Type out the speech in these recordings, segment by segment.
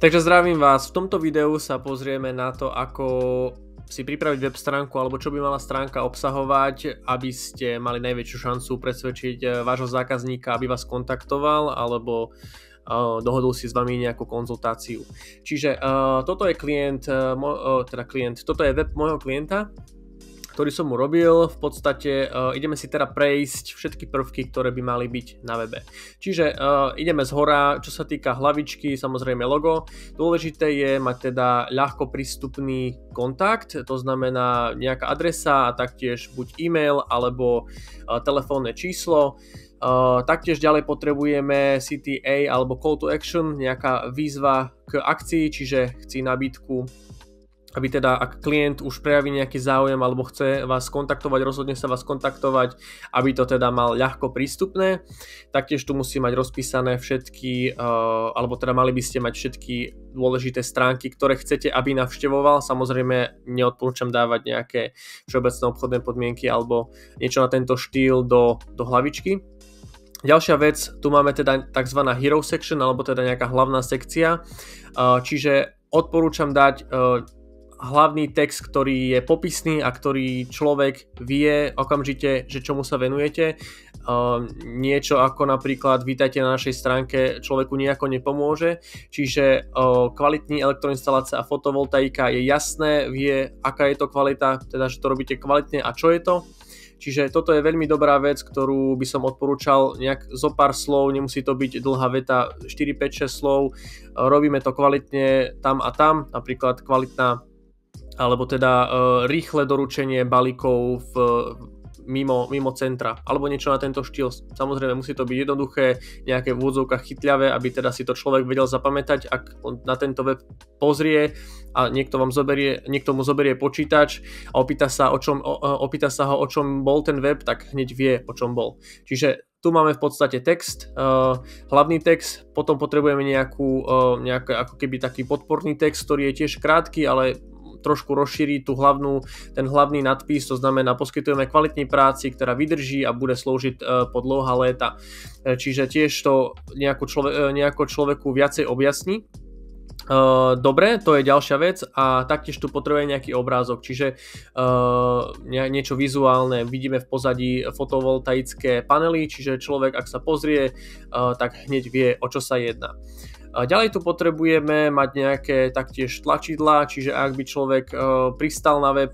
Takže zdravím vás, v tomto videu sa pozrieme na to, ako si pripraviť web stránku alebo čo by mala stránka obsahovať, aby ste mali najväčšiu šancu presvedčiť vášho zákazníka, aby vás kontaktoval alebo dohodol si s vami nejakú konzultáciu. Čiže toto je toto je web môjho klienta, ktorý som mu robil. V podstate ideme si teda prejsť všetky prvky, ktoré by mali byť na webe. Čiže ideme zhora, čo sa týka hlavičky, samozrejme logo. Dôležité je mať teda ľahko prístupný kontakt, to znamená nejaká adresa a taktiež buď e-mail alebo telefónne číslo. Taktiež ďalej potrebujeme CTA alebo call to action, nejaká výzva k akcii, čiže chci nabídku, aby teda ak klient už prejaví nejaký záujem alebo chce vás kontaktovať, rozhodne sa vás kontaktovať, aby to teda mal ľahko prístupné. Taktiež tu musí mať rozpísané všetky, alebo teda mali by ste mať všetky dôležité stránky, ktoré chcete, aby navštevoval. Samozrejme neodporúčam dávať nejaké všeobecné obchodné podmienky alebo niečo na tento štýl do hlavičky. Ďalšia vec, tu máme teda tzv. Hero section, alebo teda nejaká hlavná sekcia, čiže odporúčam dať hlavný text, ktorý je popisný a ktorý človek vie okamžite, že čomu sa venujete. Niečo ako napríklad vítajte na našej stránke človeku nejako nepomôže, čiže kvalitní elektroinštalácia a fotovoltaika je jasné, vie aká je to kvalita, teda že to robíte kvalitne a čo je to. Čiže toto je veľmi dobrá vec, ktorú by som odporúčal nejak zo pár slov, nemusí to byť dlhá veta, 4, 5, 6 slov, robíme to kvalitne tam a tam, napríklad kvalitná alebo teda rýchle doručenie balíkov mimo centra, alebo niečo na tento štýl. Samozrejme musí to byť jednoduché, nejaké v úvodzovkách chytľavé, aby teda si to človek vedel zapamätať, ak on na tento web pozrie a niekto mu zoberie počítač a opýta sa ho, o čom bol ten web, tak hneď vie, o čom bol. Čiže tu máme v podstate text, hlavný text, potom potrebujeme nejaký ako keby taký podporný text, ktorý je tiež krátky, ale trošku rozšíriť ten hlavný nadpis, to znamená poskytujeme kvalitnej práci, ktorá vydrží a bude slúžiť po dlhá léta. Čiže tiež to nejako človeku viacej objasní. Dobre, to je ďalšia vec a taktiež tu potrebujeme nejaký obrázok, čiže niečo vizuálne, vidíme v pozadí fotovoltaické panely, čiže človek ak sa pozrie, tak hneď vie, o čo sa jedná. Ďalej tu potrebujeme mať nejaké taktiež tlačidlá, čiže ak by človek pristal na web,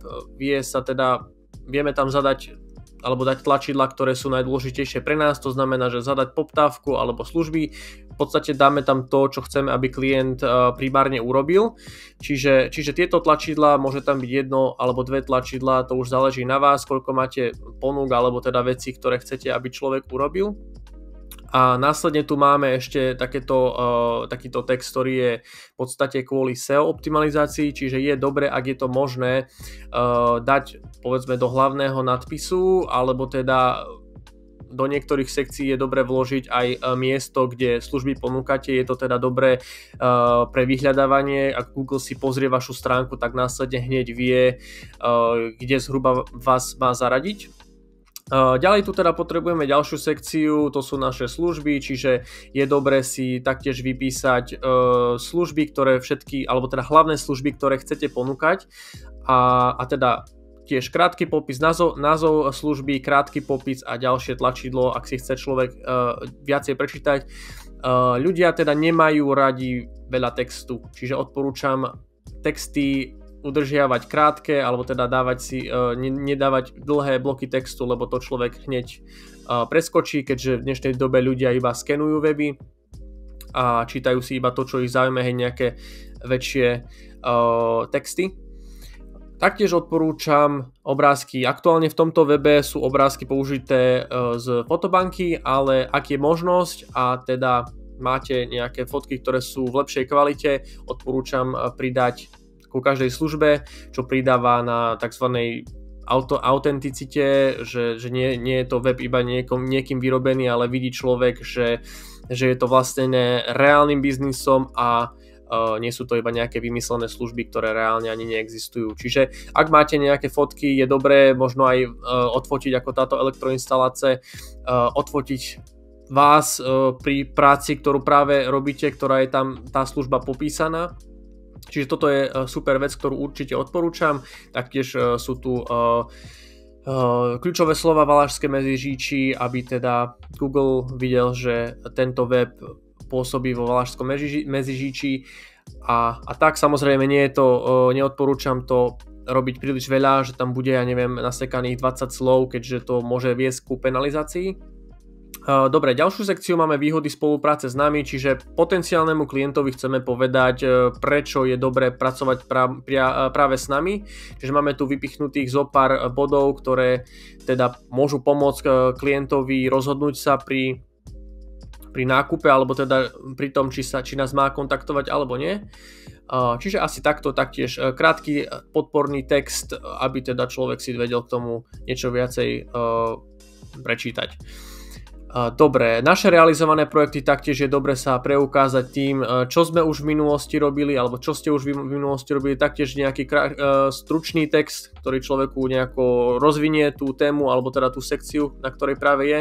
vieme tam zadať alebo dať tlačidlá, ktoré sú najdôležitejšie pre nás, to znamená, že zadať poptávku alebo služby, v podstate dáme tam to, čo chceme, aby klient primárne urobil, čiže tieto tlačidlá, môže tam byť jedno alebo dve tlačidlá, to už záleží na vás, koľko máte ponúk alebo teda veci, ktoré chcete, aby človek urobil. A následne tu máme ešte takýto text, ktorý je v podstate kvôli SEO optimalizácii, čiže je dobre, ak je to možné dať povedzme do hlavného nadpisu, alebo teda do niektorých sekcií je dobre vložiť aj miesto, kde služby ponúkate, je to teda dobré pre vyhľadávanie, ak Google si pozrie vašu stránku, tak následne hneď vie, kde zhruba vás má zaradiť. Ďalej tu teda potrebujeme ďalšiu sekciu, to sú naše služby, čiže je dobré si taktiež vypísať služby, ktoré alebo teda hlavné služby, ktoré chcete ponúkať a teda tiež krátky popis, názov služby, krátky popis a ďalšie tlačidlo, ak si chce človek viacej prečítať. Ľudia teda nemajú radi veľa textu, čiže odporúčam texty udržiavať krátke, alebo teda nedávať dlhé bloky textu, lebo to človek hneď preskočí, keďže v dnešnej dobe ľudia iba skenujú weby a čítajú si iba to, čo ich zaujíma, nejaké väčšie texty. Taktiež odporúčam obrázky. Aktuálne v tomto webe sú obrázky použité z fotobanky, ale ak je možnosť a teda máte nejaké fotky, ktoré sú v lepšej kvalite, odporúčam pridať ku každej službe, čo pridáva na tzv. Autenticite, že nie je to web iba niekým vyrobený, ale vidí človek, že je to vlastne reálnym biznisom a nie sú to iba nejaké vymyslené služby, ktoré reálne ani neexistujú. Čiže ak máte nejaké fotky, je dobré možno aj odfotiť ako táto elektroinštalácia, odfotiť vás pri práci, ktorú práve robíte, ktorá je tam tá služba popísaná. Čiže toto je super vec, ktorú určite odporúčam. Taktiež sú tu kľúčové slova Valašské Meziříčí, aby teda Google videl, že tento web pôsobí vo Valašskom Meziříčí a tak samozrejme neodporúčam to robiť príliš veľa, že tam bude, ja neviem, nasekaných 20 slov, keďže to môže viesť ku penalizácii. Dobre, ďalšiu sekciu máme výhody spolupráce s nami, čiže potenciálnemu klientovi chceme povedať, prečo je dobré pracovať práve s nami. Čiže máme tu vypichnutých zo pár bodov, ktoré teda môžu pomôcť klientovi rozhodnúť sa pri nákupe, alebo teda pri tom, či nás má kontaktovať alebo nie. Čiže asi takto, taktiež krátky podporný text, aby teda človek si vedel k tomu niečo viacej prečítať. Dobre, naše realizované projekty taktiež je dobre sa preukázať tým, čo sme už v minulosti robili, alebo čo ste už v minulosti robili, taktiež nejaký stručný text, ktorý človeku nejako rozvinie tú tému, alebo teda tú sekciu, na ktorej práve je.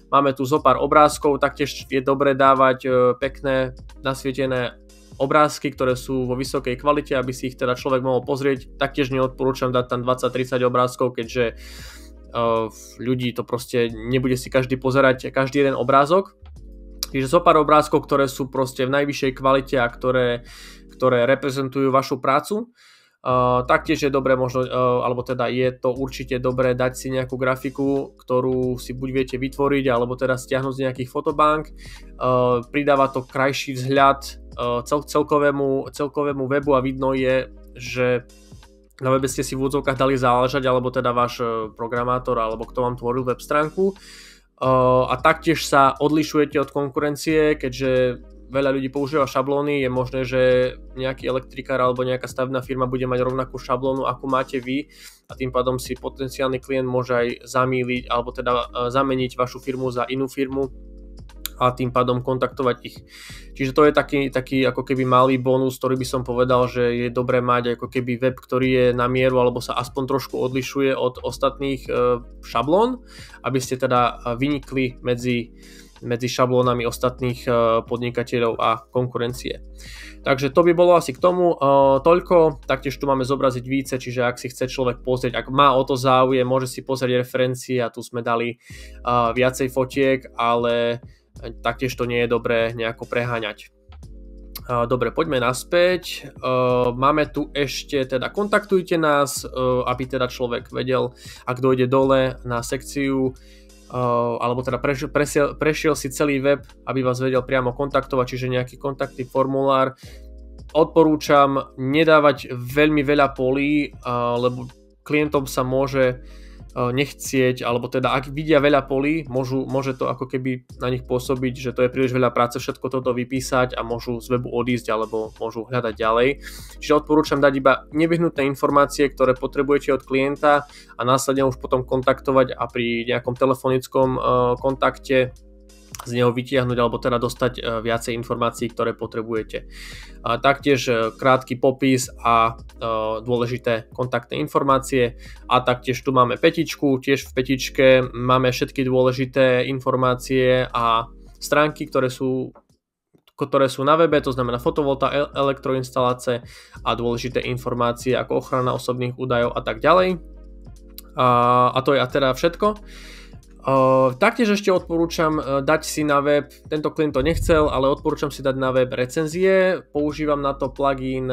Máme tu zo pár obrázkov, taktiež je dobre dávať pekné nasvietené obrázky, ktoré sú vo vysokej kvalite, aby si ich teda človek mohol pozrieť. Taktiež neodporúčam dať tam 20-30 obrázkov, keďže ľudí to proste nebude si každý pozerať každý jeden obrázok. Čiže zo pár obrázkov, ktoré sú proste v najvyššej kvalite a ktoré reprezentujú vašu prácu. Taktiež je dobré možno, alebo teda je to určite dobré dať si nejakú grafiku, ktorú si buď viete vytvoriť, alebo teda stiahnuť z nejakých fotobank. Pridáva to krajší vzhľad celkovému webu a vidno je, že na webe ste si v úvodzovkách dali záležať, alebo teda váš programátor, alebo kto vám tvoril web stránku. A taktiež sa odlišujete od konkurencie, keďže veľa ľudí používa šablóny, je možné, že nejaký elektrikár alebo nejaká stavebná firma bude mať rovnakú šablónu, ako máte vy, a tým pádom si potenciálny klient môže aj zamýliť alebo teda zameniť vašu firmu za inú firmu a tým pádom kontaktovať ich. Čiže to je taký ako keby malý bonus, ktorý by som povedal, že je dobré mať ako keby web, ktorý je na mieru alebo sa aspoň trošku odlišuje od ostatných šablón, aby ste teda vynikli medzi šablónami ostatných podnikateľov a konkurencie. Takže to by bolo asi k tomu toľko. Taktiež tu máme zobraziť více, čiže ak si chce človek pozrieť, ak má o to záujem, môže si pozrieť referencie a tu sme dali viacej fotiek, ale taktiež to nie je dobré nejako preháňať. Dobre, poďme naspäť. Máme tu ešte, teda kontaktujte nás, aby teda človek vedel, ak dojde dole na sekciu, alebo teda prešiel si celý web, aby vás vedel priamo kontaktovať, čiže nejaký kontaktný formulár. Odporúčam nedávať veľmi veľa polí, lebo klientom sa môže nechcieť, alebo teda ak vidia veľa polí, môže to ako keby na nich pôsobiť, že to je príliš veľa práce všetko toto vypísať a môžu z webu odísť alebo môžu hľadať ďalej. Čiže odporúčam dať iba nevyhnutné informácie, ktoré potrebujete od klienta a následne už potom kontaktovať a pri nejakom telefonickom kontakte z neho vytiahnuť alebo teda dostať viacej informácií, ktoré potrebujete. Taktiež krátky popis a dôležité kontaktné informácie a taktiež tu máme petičku, tiež v petičke máme všetky dôležité informácie a stránky, ktoré sú na webe, to znamená fotovolta, elektroinstalácie a dôležité informácie ako ochrana osobných údajov a tak ďalej. A to je teda všetko. Taktiež ešte odporúčam dať si na web, tento klient to nechcel, ale odporúčam si dať na web recenzie. Používam na to plugin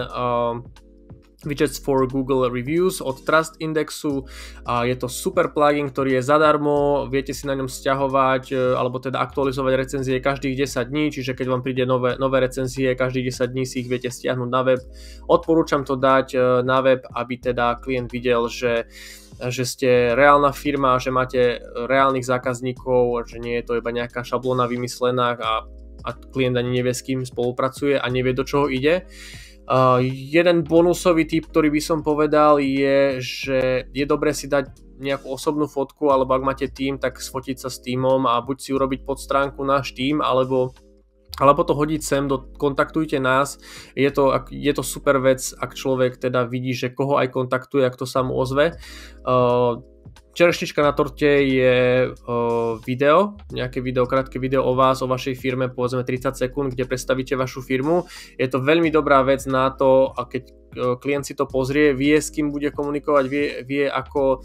Widgets for Google Reviews od Trust Indexu. Je to super plugin, ktorý je zadarmo, viete si na ňom sťahovať alebo teda aktualizovať recenzie každých 10 dní, čiže keď vám príde nové recenzie, každých 10 dní si ich viete stiahnuť na web. Odporúčam to dať na web, aby teda klient videl, že ste reálna firma, že máte reálnych zákazníkov, že nie je to iba nejaká šablóna vymyslená a klient ani nevie, s kým spolupracuje a nevie, do čoho ide. Jeden bonusový tip, ktorý by som povedal, je, že je dobré si dať nejakú osobnú fotku, alebo ak máte tím, tak sfotiť sa s tímom a buď si urobiť podstránku náš tím, alebo to hodiť sem, kontaktujte nás. Je to super vec, ak človek teda vidí, že koho aj kontaktuje, ak to sa mu ozve. čerešnička na torte je video, nejaké video, krátke video o vás, o vašej firme, povedzme 30 sekúnd, kde predstavíte vašu firmu. Je to veľmi dobrá vec na to, a keď klient si to pozrie, vie, s kým bude komunikovať, vie ako,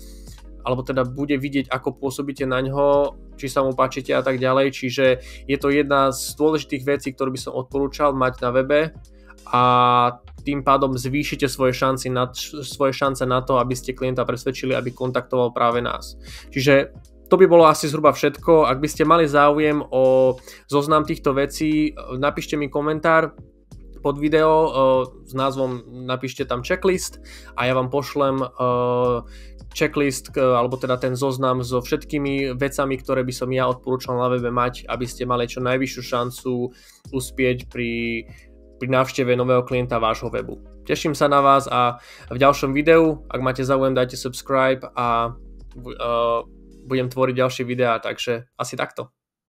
alebo teda bude vidieť, ako pôsobíte na ňo, či sa mu páčite a tak ďalej. Čiže je to jedna z dôležitých vecí, ktorú by som odporúčal mať na webe, a tým pádom zvýšite svoje šance na to, aby ste klienta presvedčili, aby kontaktoval práve nás. Čiže to by bolo asi zhruba všetko. Ak by ste mali záujem o zoznam týchto vecí, napíšte mi komentár pod video s názvom, napíšte tam checklist a ja vám pošlem checklist, alebo teda ten zoznam so všetkými vecami, ktoré by som ja odporúčal na webe mať, aby ste mali čo najvyššiu šancu uspieť pri návšteve nového klienta vášho webu. Teším sa na vás a v ďalšom videu, ak máte záujem, dajte subscribe a budem tvoriť ďalšie videá, takže asi takto.